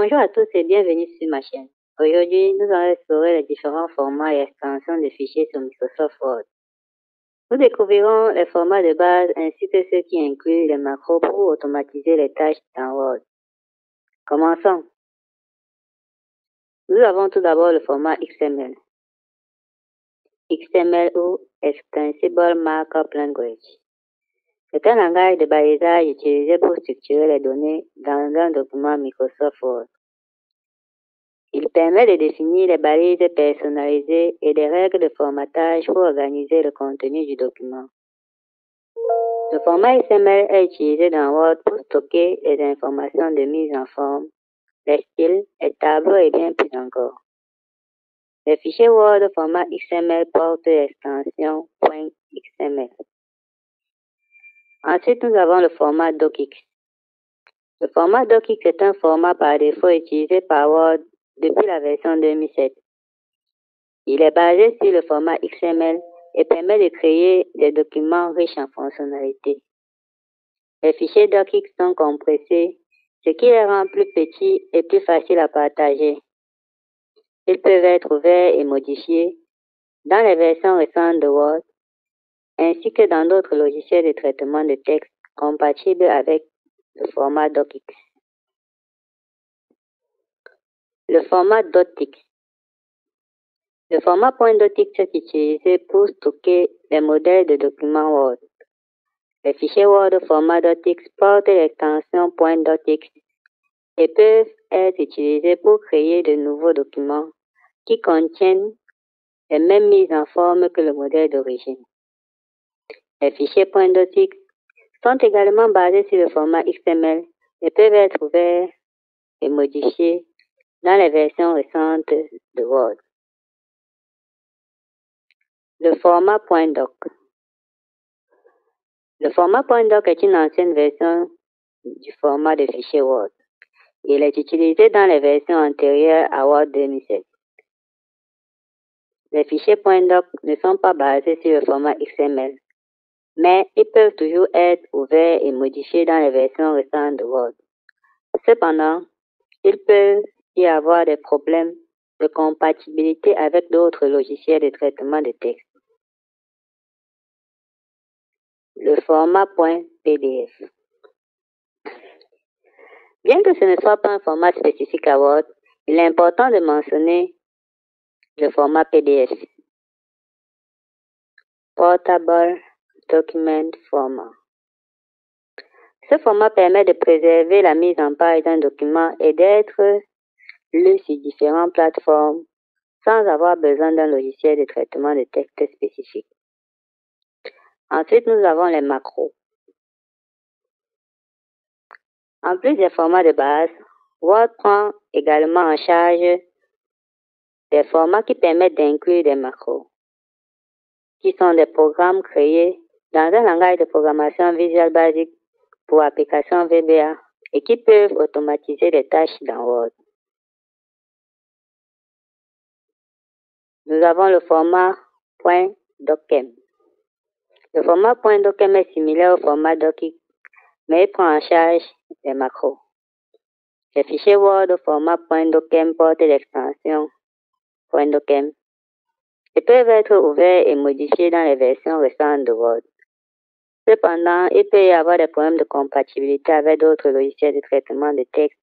Bonjour à tous et bienvenue sur ma chaîne. Aujourd'hui, nous allons explorer les différents formats et extensions de fichiers sur Microsoft Word. Nous découvrirons les formats de base ainsi que ceux qui incluent les macros pour automatiser les tâches dans Word. Commençons. Nous avons tout d'abord le format XML. XML ou Extensible Markup Language. C'est un langage de balisage utilisé pour structurer les données dans un document Microsoft Word. Il permet de définir les balises personnalisées et des règles de formatage pour organiser le contenu du document. Le format XML est utilisé dans Word pour stocker les informations de mise en forme, les styles, les tableaux et bien plus encore. Les fichiers Word de format XML portent l'extension .xml. Ensuite, nous avons le format DocX. Le format DocX est un format par défaut utilisé par Word depuis la version 2007. Il est basé sur le format XML et permet de créer des documents riches en fonctionnalités. Les fichiers DocX sont compressés, ce qui les rend plus petits et plus faciles à partager. Ils peuvent être ouverts et modifiés dans les versions récentes de Word, ainsi que dans d'autres logiciels de traitement de texte compatibles avec le format DocX. Le format .txt. Le format .txt est utilisé pour stocker les modèles de documents Word. Les fichiers Word de format .txt portent l'extension .txt et peuvent être utilisés pour créer de nouveaux documents qui contiennent les mêmes mises en forme que le modèle d'origine. Les fichiers .txt sont également basés sur le format XML et peuvent être ouverts et modifiés dans les versions récentes de Word. Le format .doc. Le format .doc est une ancienne version du format de fichier Word. Il est utilisé dans les versions antérieures à Word 2007. Les fichiers .doc ne sont pas basés sur le format XML, mais ils peuvent toujours être ouverts et modifiés dans les versions récentes de Word. Cependant, il peut y avoir des problèmes de compatibilité avec d'autres logiciels de traitement de texte. Le format .pdf. Bien que ce ne soit pas un format spécifique à Word, il est important de mentionner le format PDF. Portable Document Format. Ce format permet de préserver la mise en page d'un document et d'être lu sur différentes plateformes sans avoir besoin d'un logiciel de traitement de texte spécifique. Ensuite, nous avons les macros. En plus des formats de base, Word prend également en charge des formats qui permettent d'inclure des macros, qui sont des programmes créés dans un langage de programmation Visual Basic pour applications VBA et qui peuvent automatiser les tâches dans Word. Nous avons le format .docm. Le format .docm est similaire au format DocX, mais il prend en charge les macros. Les fichiers Word au format .docm portent l'extension .docm et peuvent être ouverts et modifiés dans les versions récentes de Word. Cependant, il peut y avoir des problèmes de compatibilité avec d'autres logiciels de traitement de texte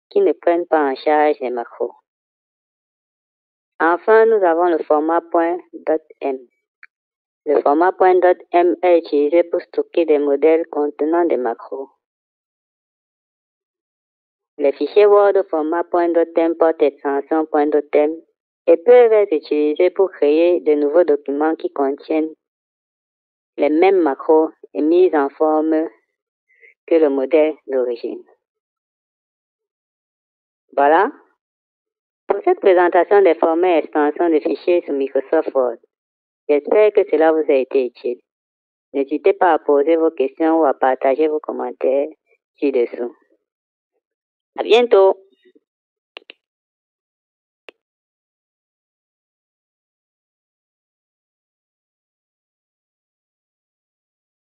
qui ne prennent pas en charge les macros. Enfin, nous avons le format .m. Le format .m est utilisé pour stocker des modèles contenant des macros. Les fichiers Word au format .m portent l'extension .m et peuvent être utilisés pour créer de nouveaux documents qui contiennent les mêmes macros et mises en forme que le modèle d'origine. Voilà pour cette présentation des formats et extensions de fichiers sur Microsoft Word. J'espère que cela vous a été utile. N'hésitez pas à poser vos questions ou à partager vos commentaires ci-dessous. À bientôt!